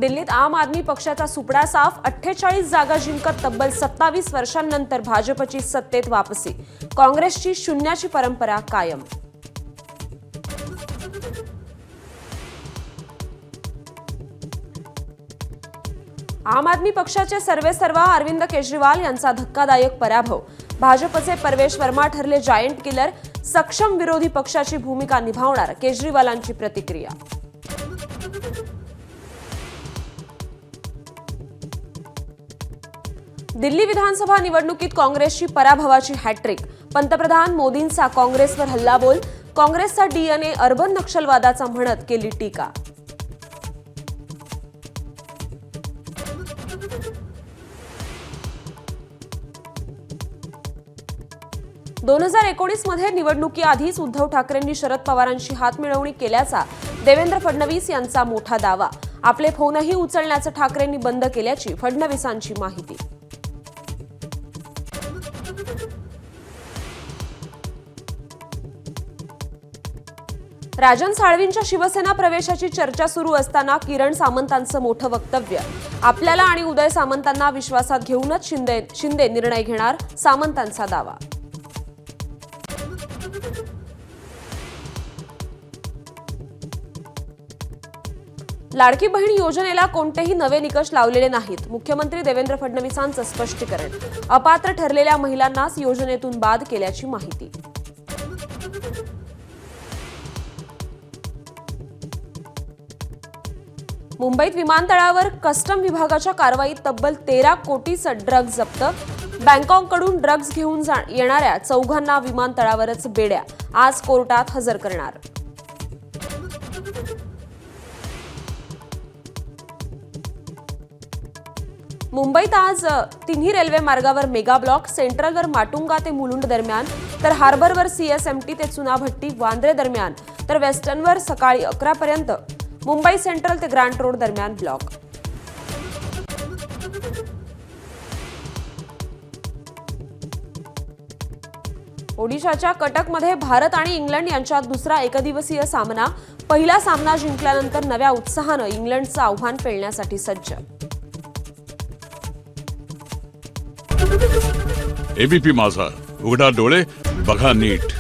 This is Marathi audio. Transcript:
दिल्लीत आम आदमी पक्षाचा सुपडा साफ, 48 जागा जिंकत तब्बल 27 वर्षांनंतर भाजपची सत्तेत वापसी, काँग्रेसची शून्याची परंपरा कायम. आम आदमी पक्षाचे सर्वेसर्वा अरविंद केजरीवाल यांचा धक्कादायक पराभव, भाजपचे परवेश वर्मा ठरले जायंट किलर, सक्षम विरोधी पक्षाची भूमिका निभावणार, केजरीवालांची प्रतिक्रिया. दिल्ली विधानसभा निवडणुकीत काँग्रेसची पराभवाची हॅट्रिक, पंतप्रधान मोदींचा काँग्रेसवर हल्लाबोल, काँग्रेसचा डीएनए अर्बन नक्षलवादाचा म्हणत केली टीका. दोन 2019 मध्ये निवडणुकीआधीच उद्धव ठाकरेंनी शरद पवारांशी हातमिळवणी केल्याचा देवेंद्र फडणवीस यांचा मोठा दावा. आपले फोनही उचलण्याचं ठाकरेंनी बंद केल्याची फडणवीसांची माहिती. राजन साळवींच्या शिवसेना प्रवेशाची चर्चा सुरू असताना किरण सामंतांचं मोठं वक्तव्य. आपल्याला आणि उदय सामंतांना विश्वासात घेऊनच शिंदे निर्णय घेणार, सामंतांचा दावा. लाडकी बहीण योजनेला कोणतेही नवे निकष लावलेले नाहीत, मुख्यमंत्री देवेंद्र फडणवीसांचं स्पष्टीकरण. अपात्र ठरलेल्या महिलांनाच योजनेतून बाद केल्याची माहिती. मुंबईत विमानतळावर कस्टम विभागाच्या कारवाईत तब्बल 13 कोटीचं ड्रग्ज जप्त, बँकॉककडून ड्रग्ज घेऊन येणाऱ्या चौघांना विमानतळावरच बेड्या, आज कोर्टात हजर करणार. मुंबईत आज तिन्ही रेल्वे मार्गावर मेगा ब्लॉक, सेंट्रलवर माटुंगा ते मुलुंड दरम्यान, तर हार्बरवर सीएसएमटी ते चुनाभट्टी वांद्रे दरम्यान, तर वेस्टर्नवर सकाळी 11 पर्यंत, मुंबई सेंट्रल ते ग्रँट रोड दरम्यान ब्लॉक. ओडिशाच्या कटकमध्ये भारत आणि इंग्लंड यांच्यात दुसरा एकदिवसीय सामना. पहिला सामना जिंकल्यानंतर नव्या उत्साहानं इंग्लंडचं आव्हान पेलण्यासाठी सज्ज. एबीपी माझा, उघडा डोळे बघा नीट.